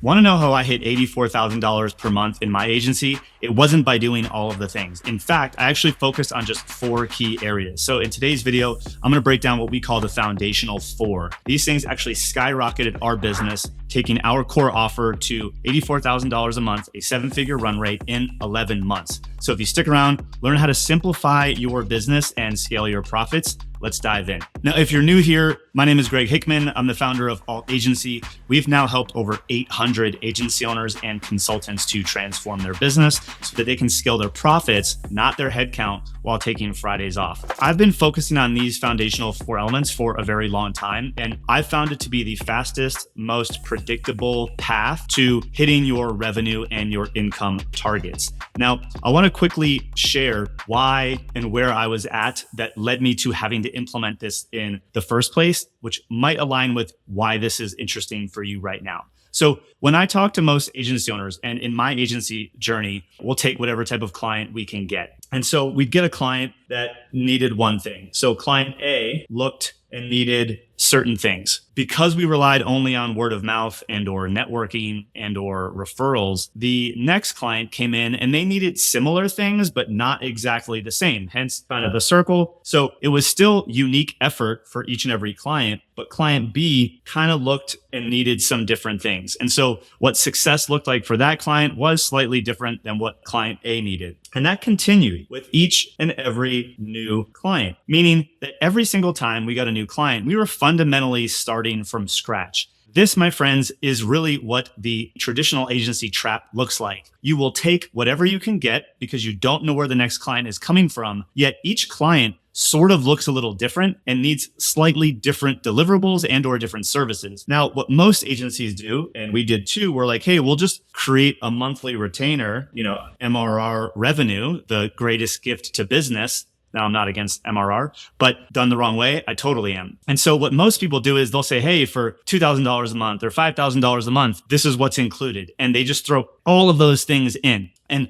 Want to know how I hit $84,000 per month in my agency? It wasn't by doing all of the things. In fact, I actually focused on just 4 key areas. So in today's video, I'm going to break down what we call the foundational 4. These things actually skyrocketed our business, taking our core offer to $84,000 a month, a 7-figure run rate in 11 months. So if you stick around, learn how to simplify your business and scale your profits. Let's dive in. Now, if you're new here, my name is Greg Hickman. I'm the founder of Alt Agency. We've now helped over 800 agency owners and consultants to transform their business so that they can scale their profits, not their headcount, while taking Fridays off. I've been focusing on these foundational 4 elements for a very long time, and I've found it to be the fastest, most predictable path to hitting your revenue and your income targets. Now, I want to quickly share why and where I was at that led me to having to implement this in the first place, which might align with why this is interesting for you right now. So when I talk to most agency owners, and in my agency journey, we'll take whatever type of client we can get. And so we'd get a client that needed one thing. So client A looked and needed certain things. Because we relied only on word of mouth and or networking and or referrals, the next client came in and they needed similar things, but not exactly the same, hence kind of the circle. So it was still unique effort for each and every client, but client B kind of looked and needed some different things. And so what success looked like for that client was slightly different than what client A needed. And that continued with each and every new client, meaning that every single time we got a new client, we were fundamentally starting from scratch. This, my friends, is really what the traditional agency trap looks like. You will take whatever you can get because you don't know where the next client is coming from, yet each client sort of looks a little different and needs slightly different deliverables and or different services. Now, what most agencies do, and we did too, we're like, hey, we'll just create a monthly retainer, MRR revenue, the greatest gift to business. Now, I'm not against MRR, but done the wrong way, I totally am. And so what most people do is they'll say, hey, for $2,000 a month or $5,000 a month, this is what's included. And they just throw all of those things in. And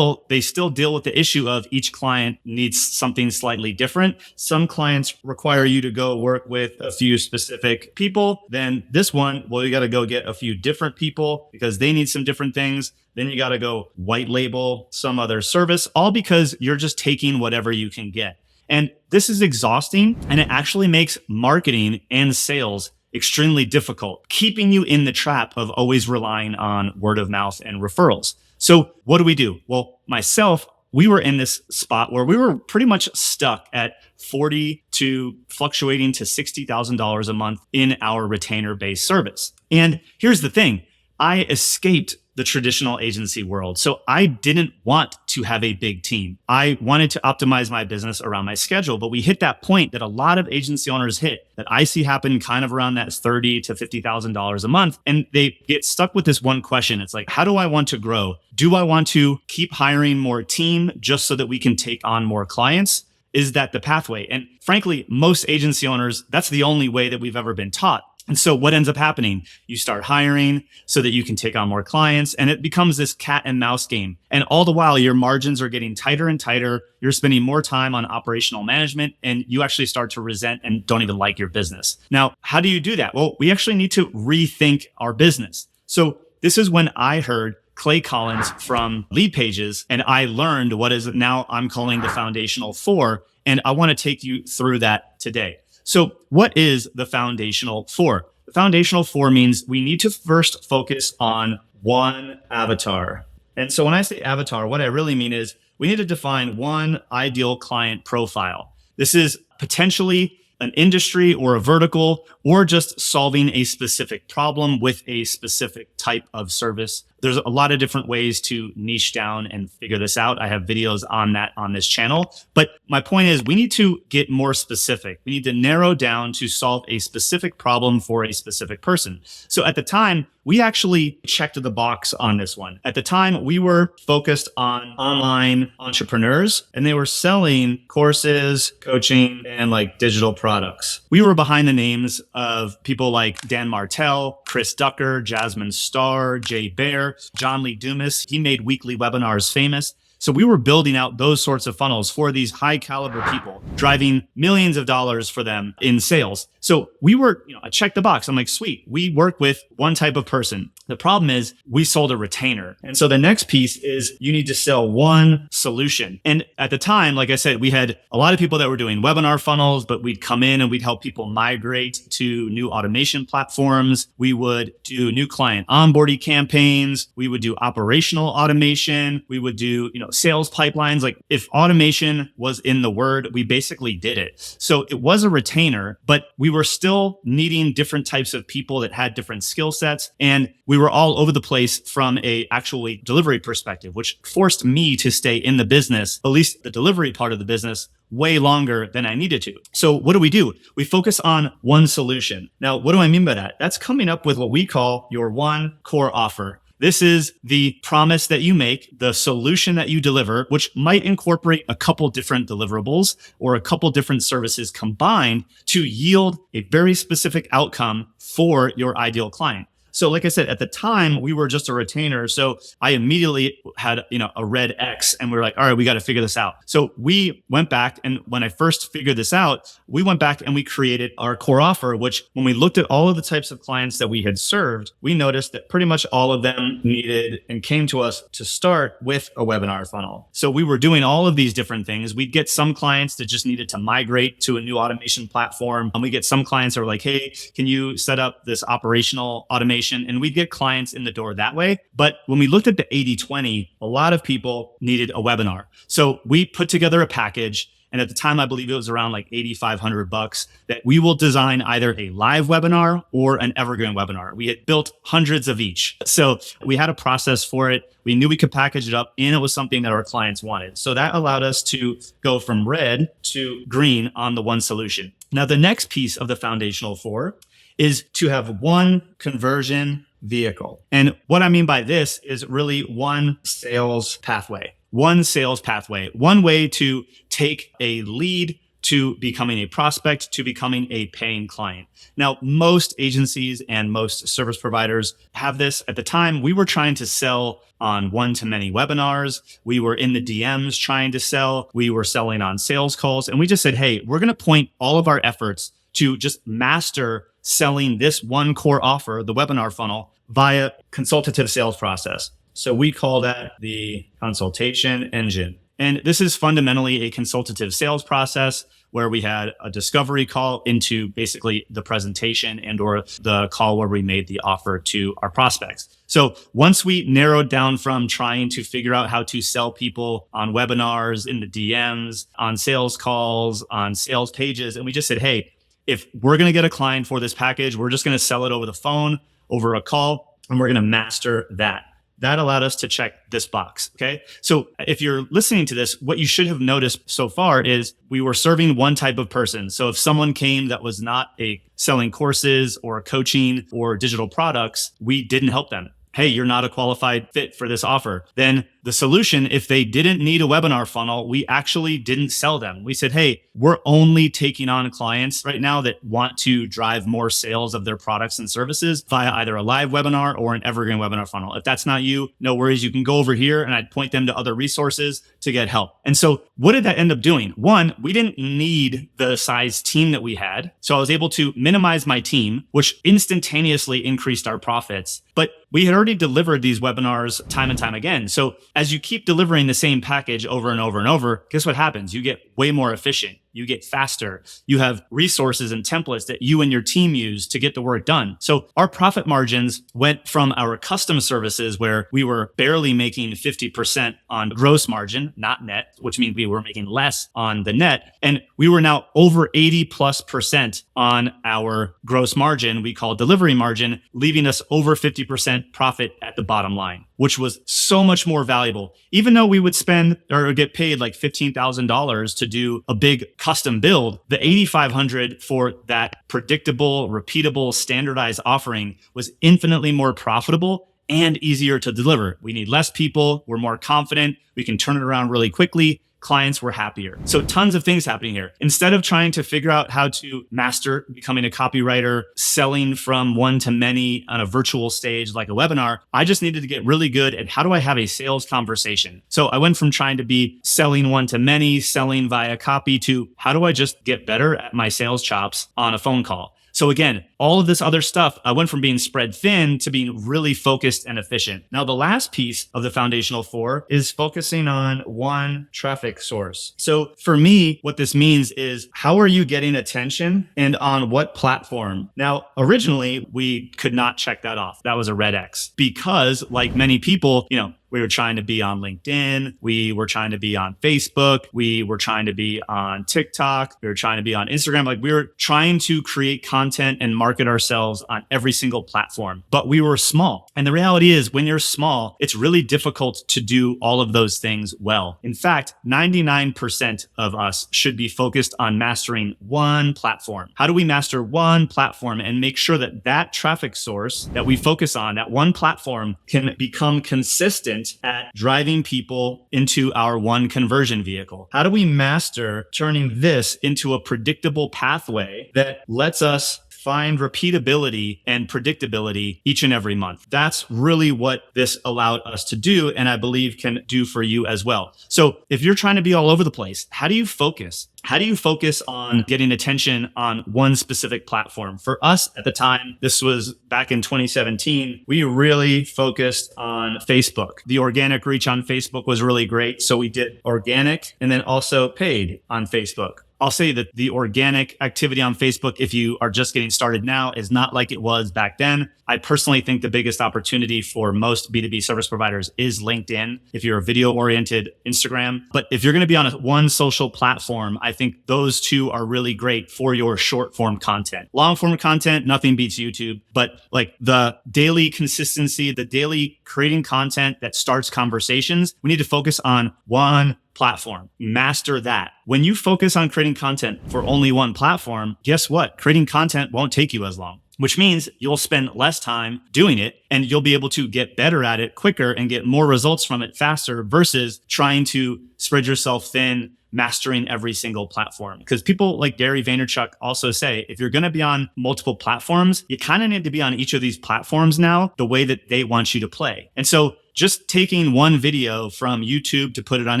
they still deal with the issue of each client needs something slightly different. Some clients require you to go work with a few specific people. Then this one, well, you got to go get a few different people because they need some different things. Then you got to go white label some other service, all because you're just taking whatever you can get. And this is exhausting, and it actually makes marketing and sales extremely difficult, keeping you in the trap of always relying on word of mouth and referrals. So what do? Well, myself, we were in this spot where we were pretty much stuck at $40,000 to fluctuating to $60,000 a month in our retainer-based service. And here's the thing, I escaped the traditional agency world. So I didn't want to have a big team. I wanted to optimize my business around my schedule, but we hit that point that a lot of agency owners hit that I see happen kind of around that $30,000 to $50,000 a month. And they get stuck with this one question. It's like, how do I want to grow? Do I want to keep hiring more team just so that we can take on more clients? Is that the pathway? And frankly, most agency owners, that's the only way that we've ever been taught. And so what ends up happening? You start hiring so that you can take on more clients, and it becomes this cat and mouse game. And all the while, your margins are getting tighter and tighter. You're spending more time on operational management, and you actually start to resent and don't even like your business. Now, how do you do that? Well, we actually need to rethink our business. So this is when I heard Clay Collins from Lead Pages, and I learned what is now I'm calling the foundational 4, and I want to take you through that today. So what is the foundational 4? The foundational 4 means we need to first focus on one avatar. And so when I say avatar, what I really mean is we need to define one ideal client profile. This is potentially an industry or a vertical, or just solving a specific problem with a specific type of service. There's a lot of different ways to niche down and figure this out. I have videos on that on this channel. But my point is we need to get more specific. We need to narrow down to solve a specific problem for a specific person. So at the time, we actually checked the box on this one. At the time, we were focused on online entrepreneurs, and they were selling courses, coaching, and like digital products. We were behind the names of people like Dan Martell, Chris Ducker, Jasmine Starr, Jay Baer, John Lee Dumas. He made weekly webinars famous. So we were building out those sorts of funnels for these high caliber people, driving millions of dollars for them in sales. So we were, I checked the box. I'm like, sweet, we work with one type of person. The problem is we sold a retainer. And so the next piece is you need to sell one solution. And at the time, like I said, we had a lot of people that were doing webinar funnels, but we'd come in and we'd help people migrate to new automation platforms. We would do new client onboarding campaigns. We would do operational automation. We would do, sales pipelines. Like if automation was in the word, we basically did it. So it was a retainer, but we were still needing different types of people that had different skill sets. And we were all over the place from a actually delivery perspective, which forced me to stay in the business, at least the delivery part of the business, way longer than I needed to. So what do? We focus on one solution. Now, what do I mean by that? That's coming up with what we call your one core offer. This is the promise that you make, the solution that you deliver, which might incorporate a couple different deliverables or a couple different services combined to yield a very specific outcome for your ideal client. So like I said, at the time, we were just a retainer. So I immediately had, a red X and we were like, all right, we got to figure this out. So we went back. And when I first figured this out, we went back and we created our core offer, which when we looked at all of the types of clients that we had served, we noticed that pretty much all of them needed and came to us to start with a webinar funnel. So we were doing all of these different things. We'd get some clients that just needed to migrate to a new automation platform. And we get some clients that were like, hey, can you set up this operational automation? And we'd get clients in the door that way. But when we looked at the 80-20, a lot of people needed a webinar. So we put together a package. And at the time, I believe it was around like $8,500 that we will design either a live webinar or an evergreen webinar. We had built hundreds of each. So we had a process for it. We knew we could package it up and it was something that our clients wanted. So that allowed us to go from red to green on the one solution. Now, the next piece of the foundational four is to have one conversion vehicle. And what I mean by this is really one sales pathway. One way to take a lead to becoming a prospect, to becoming a paying client. Now, most agencies and most service providers have this. At the time, we were trying to sell on one-to-many webinars. We were in the DMs trying to sell. We were selling on sales calls. And we just said, hey, we're going to point all of our efforts to just master selling this one core offer, the webinar funnel, via consultative sales process. So we call that the consultation engine. And this is fundamentally a consultative sales process where we had a discovery call into basically the presentation and or the call where we made the offer to our prospects. So once we narrowed down from trying to figure out how to sell people on webinars, in the DMs, on sales calls, on sales pages, and we just said, hey, if we're going to get a client for this package, we're just going to sell it over the phone, over a call, and we're going to master that. That allowed us to check this box. Okay. So if you're listening to this, what you should have noticed so far is we were serving one type of person. So if someone came that was not selling courses or coaching or digital products, we didn't help them. Hey, you're not a qualified fit for this offer. Then the solution, if they didn't need a webinar funnel, we actually didn't sell them. We said, hey, we're only taking on clients right now that want to drive more sales of their products and services via either a live webinar or an evergreen webinar funnel. If that's not you, no worries. You can go over here and I'd point them to other resources to get help. And so what did that end up doing? One, we didn't need the size team that we had. So I was able to minimize my team, which instantaneously increased our profits. But we had already delivered these webinars time and time again. So as you keep delivering the same package over and over and over, guess what happens? You get way more efficient. You get faster. You have resources and templates that you and your team use to get the work done. So our profit margins went from our custom services where we were barely making 50% on gross margin, not net, which means we were making less on the net. And we were now over 80+% on our gross margin, we call delivery margin, leaving us over 50% profit at the bottom line, which was so much more valuable. Even though we would spend or get paid like $15,000 to do a big custom build, the $8,500 for that predictable, repeatable, standardized offering was infinitely more profitable and easier to deliver. We need less people. We're more confident. We can turn it around really quickly. Clients were happier. So tons of things happening here. Instead of trying to figure out how to master becoming a copywriter, selling from one to many on a virtual stage like a webinar, I just needed to get really good at how do I have a sales conversation. So I went from trying to be selling one to many, selling via copy to how do I just get better at my sales chops on a phone call. So again, all of this other stuff, I went from being spread thin to being really focused and efficient. Now, the last piece of the foundational 4 is focusing on one traffic source. So for me, what this means is, how are you getting attention and on what platform? Now, originally, we could not check that off. That was a red X because, like many people, we were trying to be on LinkedIn. We were trying to be on Facebook. We were trying to be on TikTok. We were trying to be on Instagram. Like, we were trying to create content and market ourselves on every single platform, but we were small. And the reality is, when you're small, it's really difficult to do all of those things well. In fact, 99% of us should be focused on mastering one platform. How do we master one platform and make sure that that traffic source that we focus on, that one platform, can become consistent at driving people into our one conversion vehicle? How do we master turning this into a predictable pathway that lets us find repeatability and predictability each and every month? That's really what this allowed us to do, and I believe can do for you as well. So if you're trying to be all over the place, how do you focus? How do you focus on getting attention on one specific platform? For us at the time, this was back in 2017, we really focused on Facebook. The organic reach on Facebook was really great. So we did organic and then also paid on Facebook. I'll say that the organic activity on Facebook, if you are just getting started now, is not like it was back then. I personally think the biggest opportunity for most B2B service providers is LinkedIn, if you're a video-oriented Instagram. But if you're going to be on one social platform, I think those two are really great for your short-form content. Long-form content, nothing beats YouTube. But like the daily consistency, the daily creating content that starts conversations, we need to focus on one platform. Master that. When you focus on creating content for only one platform, guess what? Creating content won't take you as long, which means you'll spend less time doing it and you'll be able to get better at it quicker and get more results from it faster versus trying to spread yourself thin, mastering every single platform. Because people like Gary Vaynerchuk also say, if you're going to be on multiple platforms, you kind of need to be on each of these platforms now the way that they want you to play. And so just taking one video from YouTube to put it on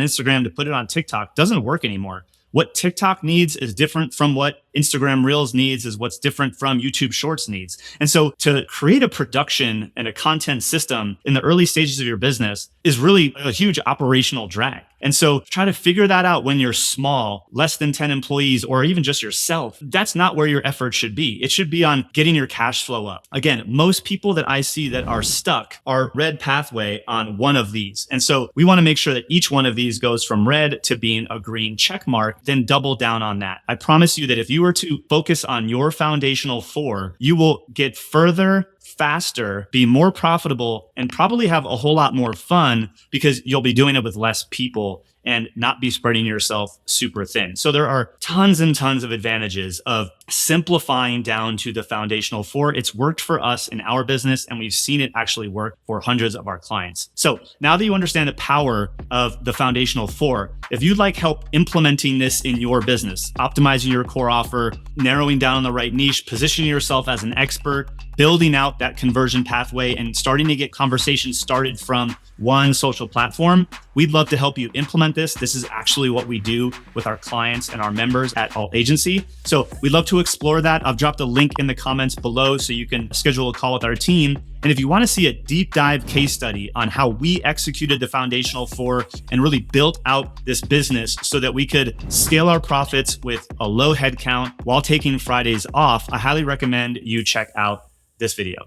Instagram, to put it on TikTok doesn't work anymore. What TikTok needs is different from what Instagram Reels needs, is what's different from YouTube Shorts needs. And so to create a production and a content system in the early stages of your business is really a huge operational drag. And so try to figure that out when you're small, less than 10 employees, or even just yourself. That's not where your effort should be. It should be on getting your cash flow up. Again, most people that I see that are stuck are red pathway on one of these. And so we want to make sure that each one of these goes from red to being a green check mark, then double down on that. I promise you that if you were to focus on your foundational 4, you will get further, faster, be more profitable, and probably have a whole lot more fun because you'll be doing it with less people and not be spreading yourself super thin. So there are tons and tons of advantages of simplifying down to the foundational 4. It's worked for us in our business, and we've seen it actually work for hundreds of our clients. So now that you understand the power of the foundational 4, if you'd like help implementing this in your business, optimizing your core offer, narrowing down on the right niche, positioning yourself as an expert, building out that conversion pathway, and starting to get conversations started from one social platform, we'd love to help you implement this. This is actually what we do with our clients and our members at Alt Agency. So we'd love to explore that. I've dropped a link in the comments below so you can schedule a call with our team. And if you want to see a deep dive case study on how we executed the foundational 4 and really built out this business so that we could scale our profits with a low headcount while taking Fridays off, I highly recommend you check out this video.